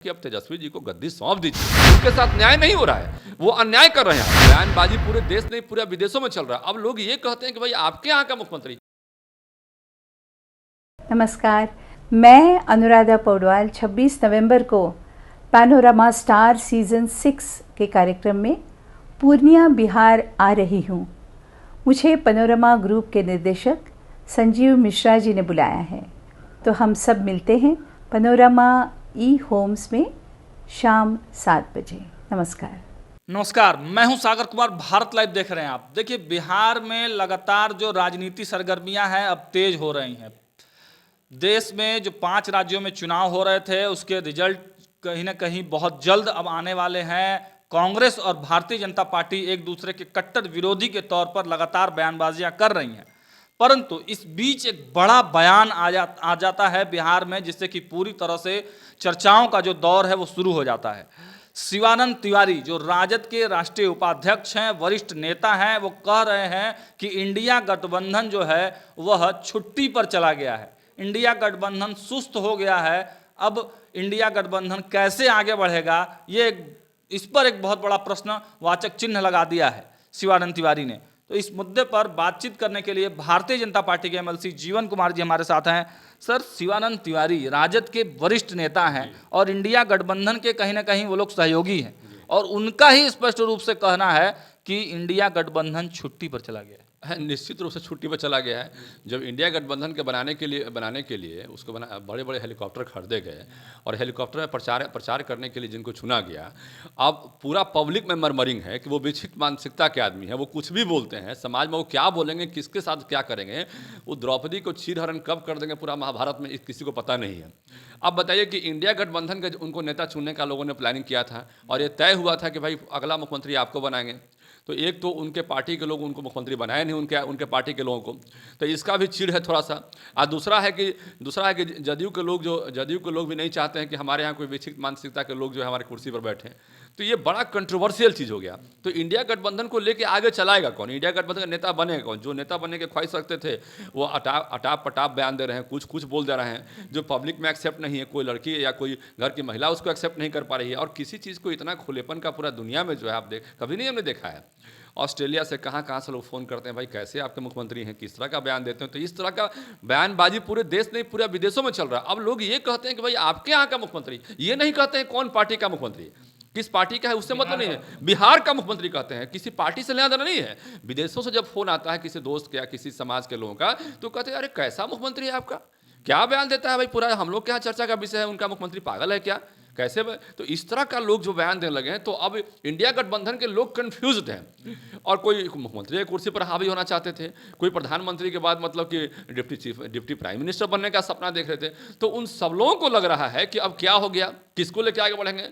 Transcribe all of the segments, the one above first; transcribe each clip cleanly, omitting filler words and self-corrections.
कि अब तेजस्वी जी को गद्दी सौंप दीजिए। उनके साथ न्याय नहीं हो रहा है, वो अन्याय कर रहे हैं। बयानबाजी पूरे देश नहीं पूरे विदेशों में चल रहा है। अब लोग ये कहते हैं कि भाई आपके यहाँ का मुख्यमंत्री। नमस्कार, मैं अनुराधा पौडवाल 26 नवंबर को पैनोरामा स्टार सीजन 6 के कार्यक्रम में पूर्णिया बिहार आ रही हूँ। मुझे पैनोरामा ग्रुप के निर्देशक संजीव मिश्रा जी ने बुलाया है, तो हम सब मिलते हैं पैनोरामा ई होम्स में शाम 7 बजे। नमस्कार, मैं हूं सागर कुमार। भारत लाइव देख रहे हैं आप। देखिए, बिहार में लगातार जो राजनीति सरगर्मियां हैं अब तेज हो रही हैं। देश में जो 5 राज्यों में चुनाव हो रहे थे उसके रिजल्ट कहीं ना कहीं बहुत जल्द अब आने वाले हैं। कांग्रेस और भारतीय जनता पार्टी एक दूसरे के कट्टर विरोधी के तौर पर लगातार बयानबाजियां कर रही हैं, परंतु इस बीच एक बड़ा बयान आ जाता है बिहार में, जिससे कि पूरी तरह से चर्चाओं का जो दौर है वो शुरू हो जाता है। शिवानंद तिवारी जो राजद के राष्ट्रीय उपाध्यक्ष हैं, वरिष्ठ नेता हैं, वो कह रहे हैं कि इंडिया गठबंधन जो है वह छुट्टी पर चला गया है। इंडिया गठबंधन सुस्त हो गया है। अब इंडिया गठबंधन कैसे आगे बढ़ेगा, इस पर एक बहुत बड़ा प्रश्नवाचक चिन्ह लगा दिया है शिवानंद तिवारी ने। तो इस मुद्दे पर बातचीत करने के लिए भारतीय जनता पार्टी के एमएलसी जीवन कुमार जी हमारे साथ हैं। सर, शिवानंद तिवारी राजद के वरिष्ठ नेता हैं और इंडिया गठबंधन के कहीं ना कहीं वो लोग सहयोगी हैं, और उनका ही स्पष्ट रूप से कहना है कि इंडिया गठबंधन छुट्टी पर चला गया है। निश्चित रूप से छुट्टी पर चला गया है। जब इंडिया गठबंधन के बनाने के लिए उसको बड़े बड़े हेलीकॉप्टर खरीदे गए और हेलीकॉप्टर में प्रचार करने के लिए जिनको चुना गया, अब पूरा पब्लिक में मरमरिंग है कि वो विक्षिप्त मानसिकता के आदमी है। वो कुछ भी बोलते हैं, समाज में वो क्या बोलेंगे, किसके साथ क्या करेंगे, वो द्रौपदी को चीरहरण कब कर देंगे पूरा महाभारत में किसी को पता नहीं है। अब बताइए कि इंडिया गठबंधन के उनको नेता चुनने का लोगों ने प्लानिंग किया था और ये तय हुआ था कि भाई अगला मुख्यमंत्री आपको बनाएंगे। तो एक तो उनके पार्टी के लोग उनको मुख्यमंत्री बनाए नहीं, उनके पार्टी के लोगों को, तो इसका भी चिढ़ है थोड़ा सा। और दूसरा है कि जदयू के लोग भी नहीं चाहते हैं कि हमारे यहाँ कोई विक्षिप्त मानसिकता के लोग जो है हमारे कुर्सी पर बैठे। तो ये बड़ा कंट्रोवर्शियल चीज़ हो गया। तो इंडिया गठबंधन को लेके आगे चलाएगा कौन? इंडिया गठबंधन का नेता बनेगा कौन? जो नेता बनने के ख्वाहिश रखते थे वो अटाप पटाप बयान दे रहे हैं, कुछ बोल दे रहे हैं जो पब्लिक में एक्सेप्ट नहीं है। कोई लड़की या कोई घर की महिला उसको एक्सेप्ट नहीं कर पा रही है, और किसी चीज़ को इतना खुलेपन का पूरा दुनिया में जो है आप कभी नहीं हमने देखा है। ऑस्ट्रेलिया से कहाँ से लोग फ़ोन करते हैं, भाई कैसे आपके मुख्यमंत्री हैं, किस तरह का बयान देते हैं। तो इस तरह का बयानबाजी पूरे देश नहीं पूरे विदेशों में चल रहा है। अब लोग ये कहते हैं कि भाई आपके यहाँ का मुख्यमंत्री, ये नहीं कहते हैं कौन पार्टी का मुख्यमंत्री, किस पार्टी का है उससे मतलब नहीं है, बिहार का मुख्यमंत्री कहते हैं। किसी पार्टी से लेना देना नहीं है। विदेशों से जब फोन आता है किसी दोस्त का या किसी समाज के लोगों का, तो कहते हैं अरे कैसा मुख्यमंत्री है आपका, क्या बयान देता है भाई, पूरा हम लोग के यहाँ चर्चा का विषय है, उनका मुख्यमंत्री पागल है क्या, कैसे? तो इस तरह का लोग जो बयान देने लगे हैं, तो अब इंडिया गठबंधन के लोग कंफ्यूज्ड हैं। और कोई मुख्यमंत्री की कुर्सी पर हावी होना चाहते थे, कोई प्रधानमंत्री के बाद मतलब कि डिप्टी प्राइम मिनिस्टर बनने का सपना देख रहे थे। तो उन सब लोगों को लग रहा है कि अब क्या हो गया, किसको लेके आगे बढ़ेंगे।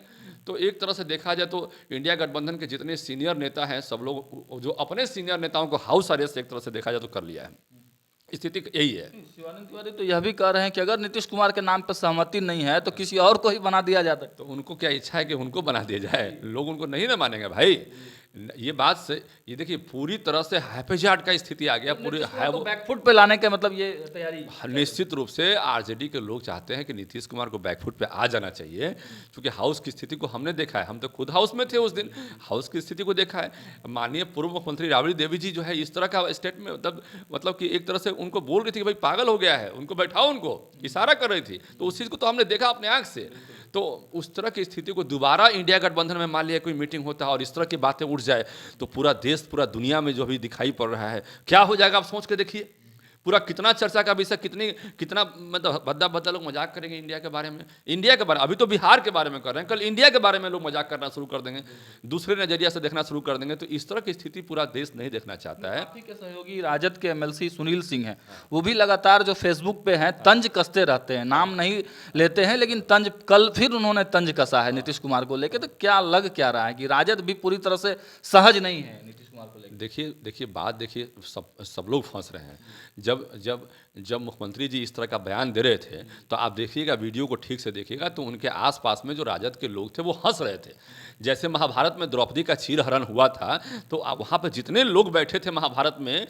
तो एक तरह से देखा जाए तो इंडिया गठबंधन के जितने सीनियर नेता हैं, सब लोग जो अपने सीनियर नेताओं को हाउस अरेस्ट एक तरह से देखा जाए तो कर लिया है। स्थिति यही है। शिवानंद तिवारी तो यह भी कह रहे हैं कि अगर नीतीश कुमार के नाम पर सहमति नहीं है तो किसी और को ही बना दिया जाता है। तो उनको क्या इच्छा है कि उनको बना दिया जाए? लोग उनको नहीं ना मानेंगे भाई। ये बात से ये देखिए पूरी तरह से हैपेजार्ड का स्थिति आ गया। पूरे तो बैकफुट पे लाने के मतलब ये तैयारी निश्चित रूप से आरजेडी के लोग चाहते हैं कि नीतीश कुमार को बैकफुट पे आ जाना चाहिए, क्योंकि हाउस की स्थिति को हमने देखा है। हम तो खुद हाउस में थे उस दिन, हाउस की स्थिति को देखा है। माननीय पूर्व मुख्यमंत्री राबड़ी देवी जी जो है इस तरह का स्टेट में मतलब कि एक तरह से उनको बोल रही थी कि भाई पागल हो गया है, उनको बैठाओ, उनको इशारा कर रही थी। तो उस चीज़ को तो हमने देखा अपने आँख से। तो उस तरह की स्थिति को दोबारा इंडिया गठबंधन में मान लिया कोई मीटिंग होता है और इस तरह की बातें उठ जाए, तो पूरा देश पूरा दुनिया में जो भी दिखाई पड़ रहा है क्या हो जाएगा आप सोच के देखिए। पूरा कितना चर्चा का विषय, कितना मतलब भद्दा लोग मजाक करेंगे इंडिया के बारे में। अभी तो बिहार के बारे में कर रहे हैं, कल इंडिया के बारे में लोग मजाक करना शुरू कर देंगे, दूसरे नजरिया से देखना शुरू कर देंगे। तो इस तरह की स्थिति पूरा देश नहीं देखना चाहता है। आपके सहयोगी राजद के एमएलसी सुनील सिंह हैं, वो भी लगातार जो फेसबुक पे हैं तंज कसते रहते हैं, नाम नहीं लेते हैं लेकिन तंज, कल फिर उन्होंने तंज कसा है नीतीश कुमार को लेकर। तो क्या लग क्या रहा है कि राजद भी पूरी तरह से सहज नहीं है नीतीश कुमार को लेकर? देखिए बात देखिए, सब लोग फंस रहे हैं। जब मुख्यमंत्री जी इस तरह का बयान दे रहे थे तो आप देखिएगा, वीडियो को ठीक से देखिएगा तो उनके आसपास में जो राजद के लोग थे वो हंस रहे थे। जैसे महाभारत में द्रौपदी का चीरहरण हुआ था तो वहाँ पर जितने लोग बैठे थे महाभारत में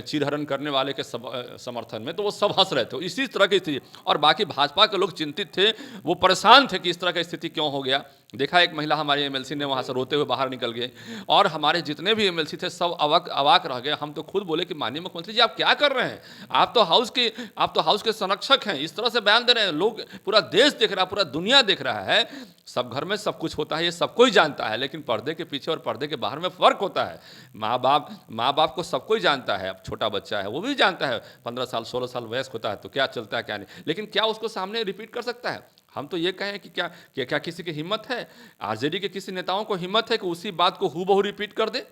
चीरहरण करने वाले के समर्थन में, तो वो सब हंस रहे थे। इसी तरह की स्थिति, और बाकी भाजपा के लोग चिंतित थे, वो परेशान थे कि इस तरह की स्थिति क्यों हो गया। देखा एक महिला हमारी एमएलसी ने वहाँ से रोते हुए बाहर निकल गए, और हमारे जितने भी एमएलसी थे सब अवाक रह गए। हम तो खुद बोले कि माननीय मुख्यमंत्री जी आप क्या कर रहे हैं, आप तो हाउस के संरक्षक हैं, इस तरह से बयान दे रहे हैं। लोग, पूरा देश देख रहा है, पूरा दुनिया देख रहा है, सब घर में सब कुछ होता है, ये सब कोई जानता है, लेकिन पर्दे के पीछे और पर्दे के बाहर में फर्क होता है। माँ बाप को सब कोई जानता है, अब छोटा बच्चा है वो भी जानता है, 15 साल 16 साल वयस्क होता है तो क्या चलता है क्या नहीं, लेकिन क्या उसको सामने रिपीट कर सकता है। हम तो ये कहें कि क्या किसी की हिम्मत है, आरजेडी के किसी नेताओं को हिम्मत है कि उसी बात को हूबहू रिपीट कर दे।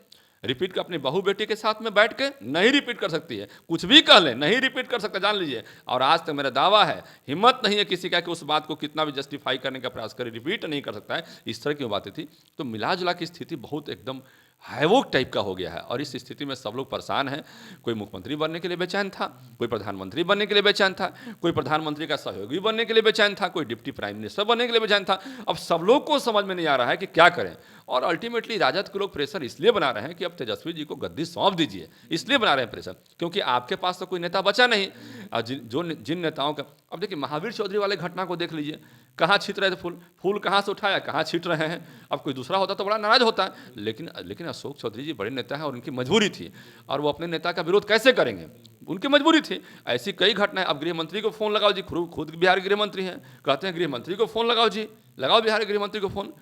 रिपीट कर अपनी बहू बेटी के साथ में बैठ के नहीं रिपीट कर सकती है, कुछ भी कह ले नहीं रिपीट कर सकता, जान लीजिए। और आज तक मेरा दावा है, हिम्मत नहीं है किसी का कि उस बात को कितना भी जस्टिफाई करने का प्रयास करे, रिपीट नहीं कर सकता है। इस तरह की बातें थी। तो मिला जुला की स्थिति बहुत एकदम हैवोक टाइप का हो गया है, और इस स्थिति में सब लोग परेशान हैं। कोई मुख्यमंत्री बनने के लिए बेचैन था, कोई प्रधानमंत्री बनने के लिए बेचैन था, कोई प्रधानमंत्री का सहयोगी बनने के लिए बेचैन था, कोई डिप्टी प्राइम मिनिस्टर बनने के लिए बेचैन था। अब सब लोग को समझ में नहीं आ रहा है कि क्या करें, और अल्टीमेटली राजद के लोग प्रेशर इसलिए बना रहे हैं कि अब तेजस्वी जी को गद्दी सौंप दीजिए, इसलिए बना रहे हैं प्रेशर, क्योंकि आपके पास तो कोई नेता बचा नहीं। जिन नेताओं का, अब देखिए महावीर चौधरी वाले घटना को देख लीजिए, कहाँ छीट रहे थे फूल कहाँ से उठाया, कहाँ छीट रहे हैं। अब कोई दूसरा होता तो बड़ा नाराज होता है, लेकिन अशोक चौधरी जी बड़े नेता हैं और उनकी मजबूरी थी, और वो अपने नेता का विरोध कैसे करेंगे, उनकी मजबूरी थी। ऐसी कई घटनाएं। अब गृह मंत्री को फोन लगाओ जी, खुद बिहार गृह मंत्री हैं, कहते हैं गृह मंत्री को फोन लगाओ जी, लगाओ बिहार गृह मंत्री को फोन।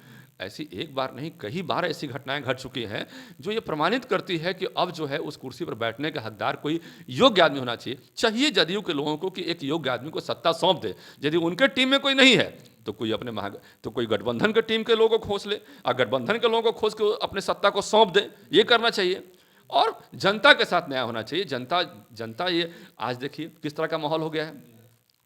ऐसी एक बार नहीं कई बार ऐसी घटनाएं घट चुकी हैं जो ये प्रमाणित करती है कि अब जो है उस कुर्सी पर बैठने का हकदार कोई योग्य आदमी होना चाहिए जदयू के लोगों को, कि एक योग्य आदमी को सत्ता सौंप दे। यदि उनके टीम में कोई नहीं है तो कोई गठबंधन के टीम के लोगों को खोज ले, और गठबंधन के लोगों को खोज के अपने सत्ता को सौंप दे, ये करना चाहिए। और जनता के साथ न्याय होना चाहिए। जनता ये आज देखिए किस तरह का माहौल हो गया है,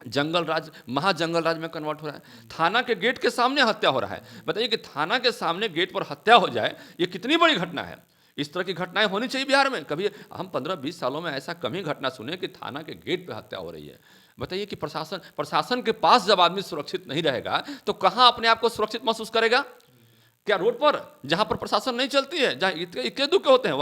जंगल राज महाजंगल राज में कन्वर्ट हो रहा है। थाना के गेट के सामने हत्या हो रहा है। बताइए कि थाना के सामने गेट पर हत्या हो जाए, ये कितनी बड़ी घटना है। इस तरह की घटनाएं होनी चाहिए बिहार में। कभी हम 15-20 सालों में ऐसा कम ही घटना सुने कि थाना के गेट पे हत्या हो रही है। बताइए कि प्रशासन के पास जब आदमी सुरक्षित नहीं रहेगा तो कहाँ अपने आप को सुरक्षित महसूस करेगा। क्या रोड पर, जहाँ पर प्रशासन नहीं चलती है, जहाँ इक्के दुक्के होते हैं,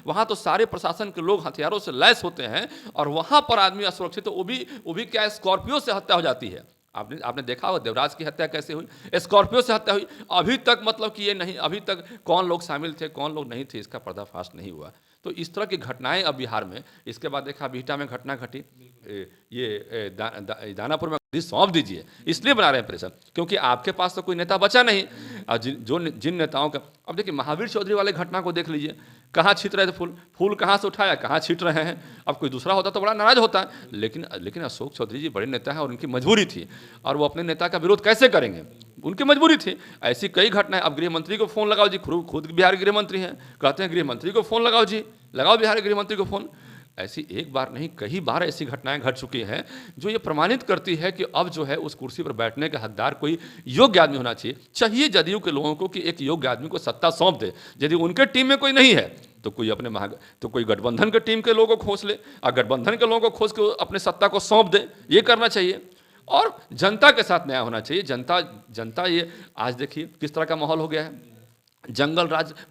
वहाँ तो सारे प्रशासन के लोग हथियारों से लैस होते हैं, और वहाँ पर आदमी असुरक्षित, तो वो भी क्या स्कॉर्पियो से हत्या हो जाती है। आपने देखा होगा देवराज की हत्या कैसे हुई, स्कॉर्पियो से हत्या हुई। अभी तक मतलब कि ये नहीं, अभी तक कौन लोग शामिल थे कौन लोग नहीं थे इसका पर्दाफाश नहीं हुआ। तो इस तरह की घटनाएं अब बिहार में। इसके बाद देखा बिहटा में घटना घटी, ये दानापुर में सौंप दीजिए, इसलिए बना रहे हैं प्रेशर, क्योंकि आपके पास तो कोई नेता बचा नहीं। और जिन नेताओं का, अब देखिए महावीर चौधरी वाले घटना को देख लीजिए, कहाँ छीट रहे थे फूल कहाँ से उठाया, कहाँ छीट रहे हैं। अब कोई दूसरा होता तो बड़ा नाराज होता है, लेकिन अशोक चौधरी जी बड़े नेता हैं और उनकी मजबूरी थी, और वो अपने नेता का विरोध कैसे करेंगे, उनकी मजबूरी थी। ऐसी कई घटनाएं। अब गृह मंत्री को फोन लगाओ जी, खुद बिहार गृह मंत्री हैं, कहते हैं गृह मंत्री को फोन लगाओ जी, लगाओ बिहार गृह मंत्री को फोन। ऐसी एक बार नहीं कई बार ऐसी घटनाएं घट चुकी हैं जो ये प्रमाणित करती है कि अब जो है उस कुर्सी पर बैठने का हकदार कोई योग्य आदमी होना चाहिए जदयू के लोगों को, कि एक योग्य आदमी को सत्ता सौंप दे। यदि उनके टीम में कोई नहीं है तो कोई गठबंधन के टीम के लोगों को खोज ले, और गठबंधन के लोगों को खोज के अपने सत्ता को सौंप दे, ये करना चाहिए। और जनता के साथ न्याय होना चाहिए। जनता ये आज देखिए किस तरह का माहौल हो गया है,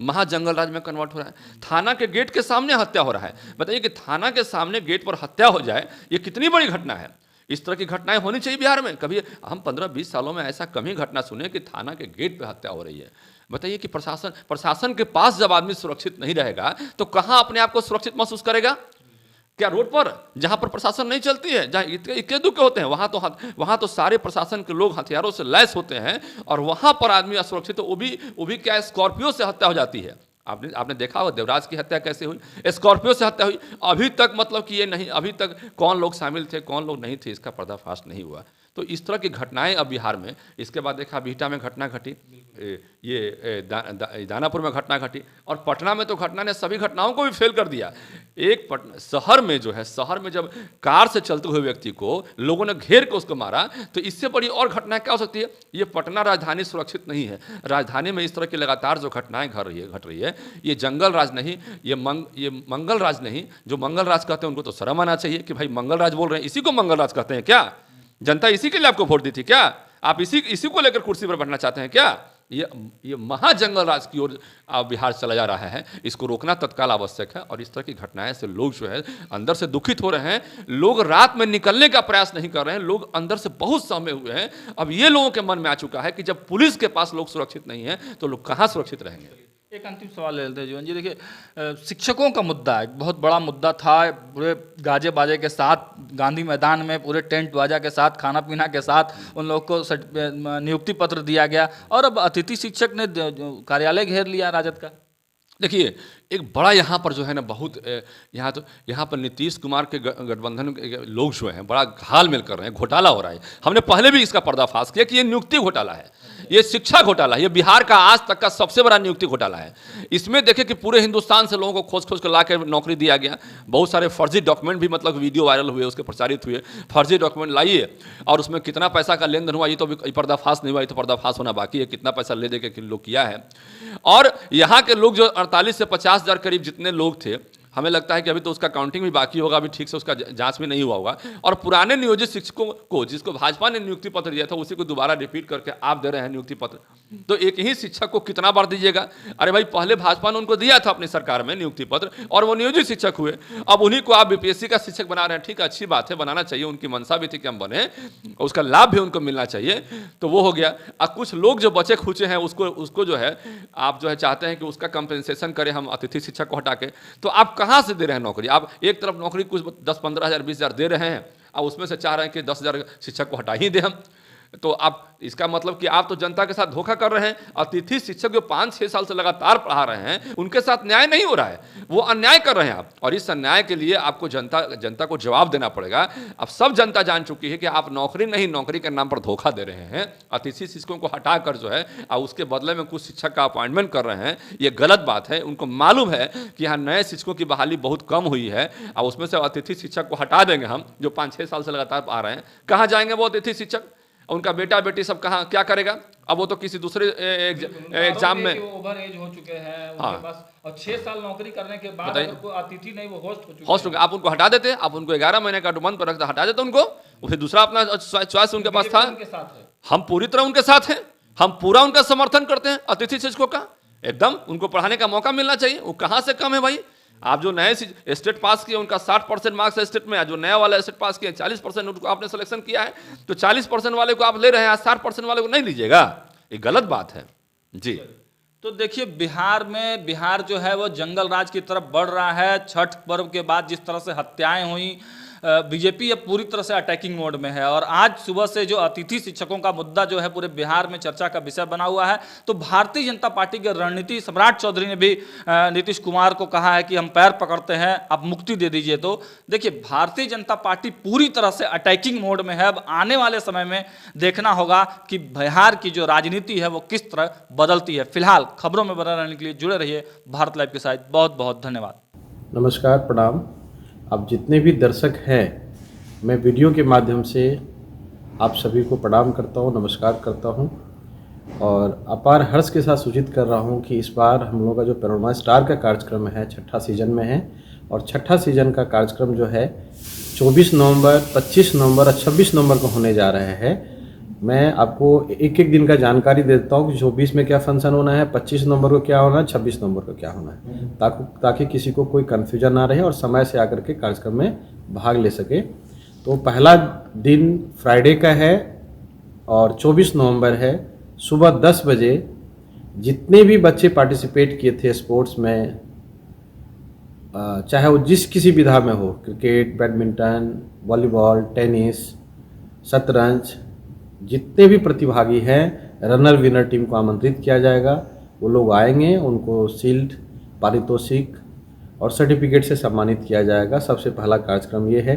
महाजंगल राज में कन्वर्ट हो रहा है। थाना के गेट के सामने हत्या हो रहा है। बताइए कि थाना के सामने गेट पर हत्या हो जाए, ये कितनी बड़ी घटना है। इस तरह की घटनाएं होनी चाहिए बिहार में। कभी हम 15-20 सालों में ऐसा कम ही घटना सुने कि थाना के गेट पे हत्या हो रही है। बताइए कि प्रशासन के पास जब आदमी सुरक्षित नहीं रहेगा तो कहाँ अपने आप को सुरक्षित महसूस करेगा। क्या रोड पर, जहाँ पर प्रशासन नहीं चलती है, जहाँ इक्के दुक्के होते हैं, वहाँ तो सारे प्रशासन के लोग हथियारों से लैस होते हैं, और वहाँ पर आदमी असुरक्षित, तो वो भी क्या स्कॉर्पियो से हत्या हो जाती है। आपने देखा होगा देवराज की हत्या कैसे हुई, स्कॉर्पियो से हत्या हुई। अभी तक मतलब कि ये नहीं, अभी तक कौन लोग शामिल थे कौन लोग नहीं थे इसका पर्दाफाश नहीं हुआ। तो इस तरह की घटनाएं अब बिहार में, इसके बाद देखा बिहटा में घटना घटी, दानापुर में घटना घटी, और पटना में तो घटना ने सभी घटनाओं को भी फेल कर दिया। एक शहर में जो है, शहर में जब कार से चलते हुए व्यक्ति को लोगों ने घेर के उसको मारा, तो इससे बड़ी और घटना क्या हो सकती है? ये पटना राजधानी सुरक्षित नहीं है। राजधानी में इस तरह की लगातार जो घटनाएं घट रही है, ये जंगल राज नहीं, ये मंगल राज नहीं। जो मंगल राज कहते हैं उनको तो शर्म आना चाहिए कि भाई मंगल राज बोल रहे हैं, इसी को मंगल राज कहते हैं क्या? जनता इसी के लिए आपको वोट दी थी क्या? आप इसी को लेकर कुर्सी पर बैठना चाहते हैं क्या? ये महाजंगल राज की ओर बिहार चला जा रहा है। इसको रोकना तत्काल आवश्यक है। और इस तरह की घटनाएं से लोग जो है अंदर से दुखित हो रहे हैं। लोग रात में निकलने का प्रयास नहीं कर रहे हैं, लोग अंदर से बहुत सहमे हुए हैं। अब ये लोगों के मन में आ चुका है कि जब पुलिस के पास लोग सुरक्षित नहीं है तो लोग कहाँ सुरक्षित रहेंगे? एक अंतिम सवाल ले लेते हैं जीवन जी। देखिए, शिक्षकों का मुद्दा एक बहुत बड़ा मुद्दा था। पूरे गाजे बाजे के साथ गांधी मैदान में पूरे टेंट बाजा के साथ, खाना पीना के साथ उन लोगों को नियुक्ति पत्र दिया गया, और अब अतिथि शिक्षक ने कार्यालय घेर लिया राजद का। देखिए, एक बड़ा यहाँ पर जो है ना, बहुत यहाँ पर नीतीश कुमार के गठबंधन के लोग जो हैं बड़ा घाल मेल कर रहे हैं, घोटाला हो रहा है। हमने पहले भी इसका पर्दाफाश किया कि ये नियुक्ति घोटाला है, ये शिक्षा घोटाला है, ये बिहार का आज तक का सबसे बड़ा नियुक्ति घोटाला है। इसमें देखिए कि पूरे हिंदुस्तान से लोगों को खोज खोज कर ला के नौकरी दिया गया। बहुत सारे फर्जी डॉक्यूमेंट भी, मतलब वीडियो वायरल हुए, उसके प्रचारित हुए, फर्जी डॉक्यूमेंट लाइए, और उसमें कितना पैसा का लेन देन हुआ ये तो अभी पर्दाफाश नहीं हुआ, ये तो पर्दाफाश होना बाकी है, कितना पैसा ले दे के किन लोग किया है। और यहाँ के लोग जो 48 से 50 हज़ार करीब जितने लोग थे, हमें लगता है कि अभी तो उसका काउंटिंग भी बाकी होगा, अभी ठीक से उसका जांच भी नहीं हुआ होगा। और पुराने नियोजित शिक्षकों को, जिसको भाजपा ने नियुक्ति पत्र दिया था, उसी को दोबारा रिपीट करके आप दे रहे हैं नियुक्ति पत्र। तो एक ही शिक्षक को कितना बार दीजिएगा? अरे भाई, पहले भाजपा ने उनको दिया था अपनी सरकार में नियुक्ति पत्र, और वो नियोजित शिक्षक हुए। अब उन्हीं को आप बीपीएससी का शिक्षक बना रहे हैं। ठीक है, अच्छी बात है, बनाना चाहिए, उनकी मंशा भी थी कि हम बने, उसका लाभ भी उनको मिलना चाहिए, तो वो हो गया। अब कुछ लोग जो बचे खुचे हैं, उसको जो है आप जो है चाहते हैं कि उसका कंपेंसेशन करें हम अतिथि शिक्षक को हटा के। तो आप कहाँ से दे रहे हैं नौकरी? आप एक तरफ नौकरी कुछ 10-15 हज़ार 20 हज़ार दे रहे हैं, और उसमें से चाह रहे हैं कि 10 हज़ार शिक्षक को हटा ही दें हम। तो आप, इसका मतलब कि आप तो जनता के साथ धोखा कर रहे हैं। अतिथि शिक्षक जो 5-6 साल से लगातार पढ़ा रहे हैं, उनके साथ न्याय नहीं हो रहा है, वो अन्याय कर रहे हैं आप। और इस अन्याय के लिए आपको जनता को जवाब देना पड़ेगा। अब सब जनता जान चुकी है कि आप नौकरी नहीं, नौकरी के नाम पर धोखा दे रहे हैं। अतिथि शिक्षकों को हटाकर जो है और उसके बदले में कुछ शिक्षक का अपॉइंटमेंट कर रहे हैं, ये गलत बात है। उनको मालूम है कि यहाँ नए शिक्षकों की बहाली बहुत कम हुई है, और उसमें से अतिथि शिक्षक को हटा देंगे हम, जो 5-6 साल से लगातार आ रहे हैं। कहाँ जाएंगे वो अतिथि शिक्षक? उनका बेटा बेटी सब कहाँ क्या करेगा? अब वो तो किसी दूसरे एग्जाम में ओवर एज हो चुके हैं, हाँ, उनके पास, और 6 साल नौकरी करने के बाद अतिथि नहीं, वो होस्ट हो चुके हैं। आप उनको हटा देते, आप उनको 11 महीने का बंद पर रखते, हटा देते उनको, फिर दूसरा अपना चॉइस उनके पास था। हम पूरी तरह उनके साथ हैं, हम पूरा उनका समर्थन करते हैं अतिथि शिक्षकों का। एकदम उनको पढ़ाने का मौका मिलना चाहिए। वो कहाँ से कम है भाई? आप जो नए स्टेट पास किए उनका 60% मार्क्स है स्टेट में, जो नया वाला स्टेट पास किया 40% उनको आपने सिलेक्शन किया है, तो 40% वाले को आप ले रहे हैं, 60% वाले को नहीं लीजिएगा, ये गलत बात है जी। तो देखिए, बिहार जो है वो जंगल राज की तरफ बढ़ रहा है। छठ पर्व के बाद जिस तरह से हत्याएं हुई, बीजेपी अब पूरी तरह से अटैकिंग मोड में है। और आज सुबह से जो अतिथि शिक्षकों का मुद्दा जो है पूरे बिहार में चर्चा का विषय बना हुआ है। तो भारतीय जनता पार्टी के रणनीति सम्राट चौधरी ने भी नीतीश कुमार को कहा है कि हम पैर पकड़ते हैं, आप मुक्ति दे दीजिए। तो देखिए, भारतीय जनता पार्टी पूरी तरह से अटैकिंग मोड में है। अब आने वाले समय में देखना होगा कि बिहार की जो राजनीति है वो किस तरह बदलती है। फिलहाल खबरों में बने रहने के लिए जुड़े रहिए भारत लाइव के साथ। बहुत बहुत धन्यवाद। नमस्कार, प्रणाम। अब जितने भी दर्शक हैं, मैं वीडियो के माध्यम से आप सभी को प्रणाम करता हूं, नमस्कार करता हूं, और अपार हर्ष के साथ सूचित कर रहा हूं कि इस बार हम लोग का जो पैनोरमा स्टार का कार्यक्रम है, 6ठा सीजन में है। और 6ठा सीजन का कार्यक्रम जो है 24 नवंबर, 25 नवंबर और 26 नवंबर को होने जा रहे हैं। मैं आपको एक एक दिन का जानकारी देता हूँ कि 24 में क्या फंक्शन होना है, 25 नवंबर को क्या होना है, 26 नवंबर को क्या होना है, ताकि किसी को कोई कन्फ्यूजन ना रहे और समय से आकर के कार्यक्रम में भाग ले सके। तो पहला दिन फ्राइडे का है और 24 नवंबर है। सुबह 10 बजे जितने भी बच्चे पार्टिसिपेट किए थे स्पोर्ट्स में, चाहे वो जिस किसी विधा में हो, क्रिकेट, बैडमिंटन, वॉलीबॉल, टेनिस, शतरंज, जितने भी प्रतिभागी हैं, रनर विनर टीम को आमंत्रित किया जाएगा। वो लोग आएंगे, उनको शील्ड, पारितोषिक और सर्टिफिकेट से सम्मानित किया जाएगा। सबसे पहला कार्यक्रम ये है।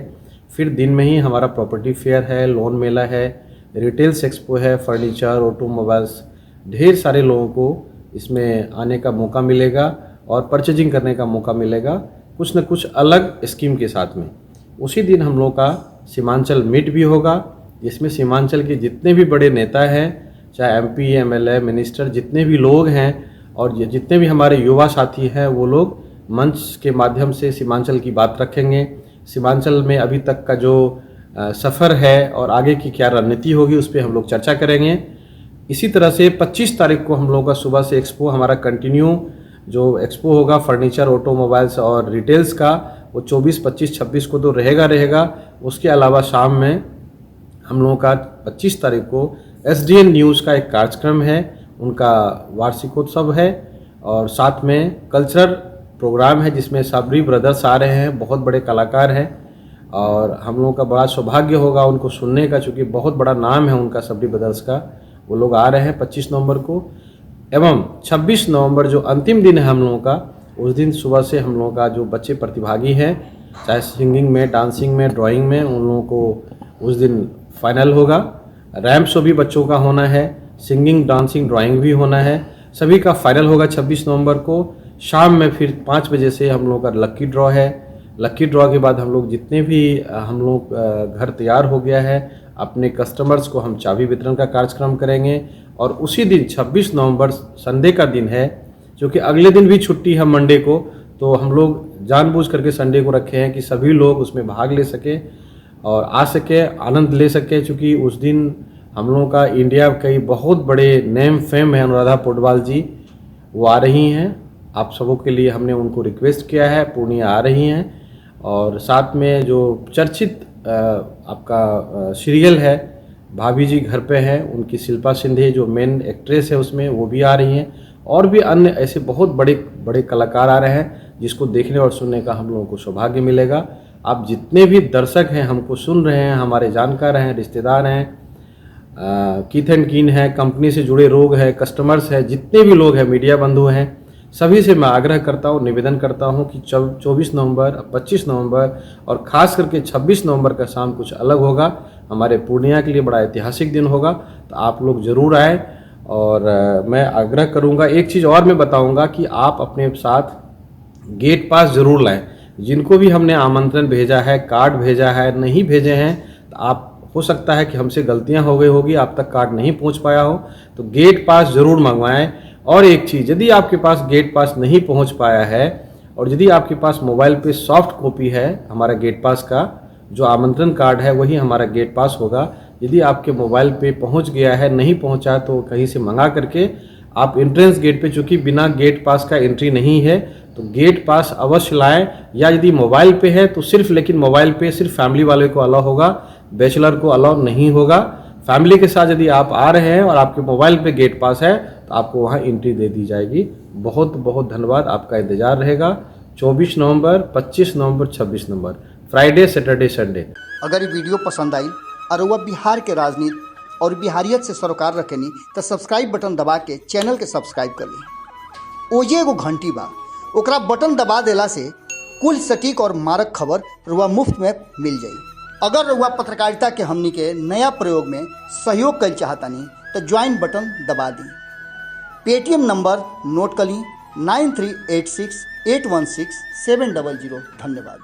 फिर दिन में ही हमारा प्रॉपर्टी फेयर है, लोन मेला है, रिटेल्स एक्सपो है, फर्नीचर, ऑटोमोबाइल्स, ढेर सारे लोगों को इसमें आने का मौका मिलेगा और परचेजिंग करने का मौका मिलेगा कुछ न कुछ अलग स्कीम के साथ में। उसी दिन हम लोग का सीमांचल मीट भी होगा, जिसमें सीमांचल के जितने भी बड़े नेता हैं, चाहे MP, MLA, मिनिस्टर, जितने भी लोग हैं और जितने भी हमारे युवा साथी हैं, वो लोग मंच के माध्यम से सीमांचल की बात रखेंगे। सीमांचल में अभी तक का जो सफ़र है और आगे की क्या रणनीति होगी उस पर हम लोग चर्चा करेंगे। इसी तरह से 25 तारीख को हम लोगों का सुबह से एक्सपो हमारा कंटिन्यू जो एक्सपो होगा फर्नीचर, ऑटोमोबाइल्स और रिटेल्स का, वो 24, 25, 26 को तो रहेगा। उसके अलावा शाम में हम लोगों का 25 तारीख को SDN न्यूज़ का एक कार्यक्रम है, उनका वार्षिकोत्सव है और साथ में कल्चरल प्रोग्राम है जिसमें सबरी ब्रदर्स आ रहे हैं, बहुत बड़े कलाकार हैं और हम लोगों का बड़ा सौभाग्य होगा उनको सुनने का, चूँकि बहुत बड़ा नाम है उनका सबरी ब्रदर्स का। वो लोग आ रहे हैं 25 नवंबर को। एवं 26 नवंबर जो अंतिम दिन है हम लोगों का, उस दिन सुबह से हम लोगों का जो बच्चे प्रतिभागी हैं, चाहे सिंगिंग में, डांसिंग में, ड्राइंग में, उन लोगों को उस दिन फाइनल होगा। रैम्प शो भी बच्चों का होना है, सिंगिंग, डांसिंग, ड्राइंग भी होना है, सभी का फाइनल होगा 26 नवंबर को। शाम में फिर 5 बजे से हम लोगों का लक्की ड्रॉ है। लक्की ड्रॉ के बाद हम लोग जितने भी हम लोग घर तैयार हो गया है, अपने कस्टमर्स को हम चाबी वितरण का कार्यक्रम करेंगे। और उसी दिन 26 नवंबर संडे का दिन है, क्योंकि अगले दिन भी छुट्टी है मंडे को, तो हम लोग जानबूझ करके संडे को रखे हैं कि सभी लोग उसमें भाग ले सके और आ सके, आनंद ले सके। चूँकि उस दिन हम लोगों का इंडिया कई बहुत बड़े नेम फेम है, अनुराधा पौडवाल जी वो आ रही हैं। आप सबों के लिए हमने उनको रिक्वेस्ट किया है, पूर्णिया आ रही हैं। और साथ में जो चर्चित आपका सीरियल है भाभी जी घर पे हैं, उनकी शिल्पा सिंधे जो मेन एक्ट्रेस है उसमें, वो भी आ रही हैं। और भी अन्य ऐसे बहुत बड़े बड़े कलाकार आ रहे हैं जिसको देखने और सुनने का हम लोगों को सौभाग्य मिलेगा। आप जितने भी दर्शक हैं, हमको सुन रहे हैं, हमारे जानकार हैं, रिश्तेदार हैं, कीथ एंड कीन है, कंपनी से जुड़े लोग हैं, कस्टमर्स हैं, जितने भी लोग हैं, मीडिया बंधु हैं, सभी से मैं आग्रह करता हूँ, निवेदन करता हूँ कि 24 नवंबर, 25 नवंबर और ख़ास करके 26 नवंबर का शाम कुछ अलग होगा। हमारे पूर्णिया के लिए बड़ा ऐतिहासिक दिन होगा, तो आप लोग ज़रूर आएँ। और मैं आग्रह करूँगा, एक चीज़ और मैं बताऊँगा कि आप अपने साथ गेट पास ज़रूर लाएँ। जिनको भी हमने आमंत्रण भेजा है, कार्ड भेजा है, नहीं भेजे हैं, तो आप हो सकता है कि हमसे गलतियां हो गई होगी, आप तक कार्ड नहीं पहुंच पाया हो, तो गेट पास ज़रूर मंगवाएं। और एक चीज़, यदि आपके पास गेट पास नहीं पहुंच पाया है और यदि आपके पास मोबाइल पे सॉफ्ट कॉपी है हमारा गेट पास का, जो आमंत्रण कार्ड है वही हमारा गेट पास होगा। यदि आपके मोबाइल पे पहुंच गया है, नहीं पहुंचा, तो कहीं से मंगा करके आप एंट्रेंस गेट पे, चूँकि बिना गेट पास का एंट्री नहीं है, तो गेट पास अवश्य लाएं। या यदि मोबाइल पे है तो सिर्फ, लेकिन मोबाइल पे सिर्फ फैमिली वाले को अलाउ होगा, बैचलर को अलाउ नहीं होगा। फैमिली के साथ यदि आप आ रहे हैं और आपके मोबाइल पे गेट पास है तो आपको वहाँ एंट्री दे दी जाएगी। बहुत बहुत धन्यवाद, आपका इंतज़ार रहेगा। 24 नवंबर, 25 नवंबर, 26 नवंबर, फ्राइडे, सैटरडे, संडे। अगर ये वीडियो पसंद आई और वह बिहार के राजनीति और बिहारियत से सरोकार रखेनी तो सब्सक्राइब बटन दबा के चैनल के सब्सक्राइब कर ली। ओजे एगो घंटी बा, ओकरा बटन दबा देला से कुल सटीक और मारक खबर रुआ मुफ्त में मिल जाई। अगर रुआ पत्रकारिता के हमनी के नया प्रयोग में सहयोग कर चाहतानी तो ज्वाइन बटन दबा दी। पेटीएम नंबर नोट कर ली 9386816700। धन्यवाद।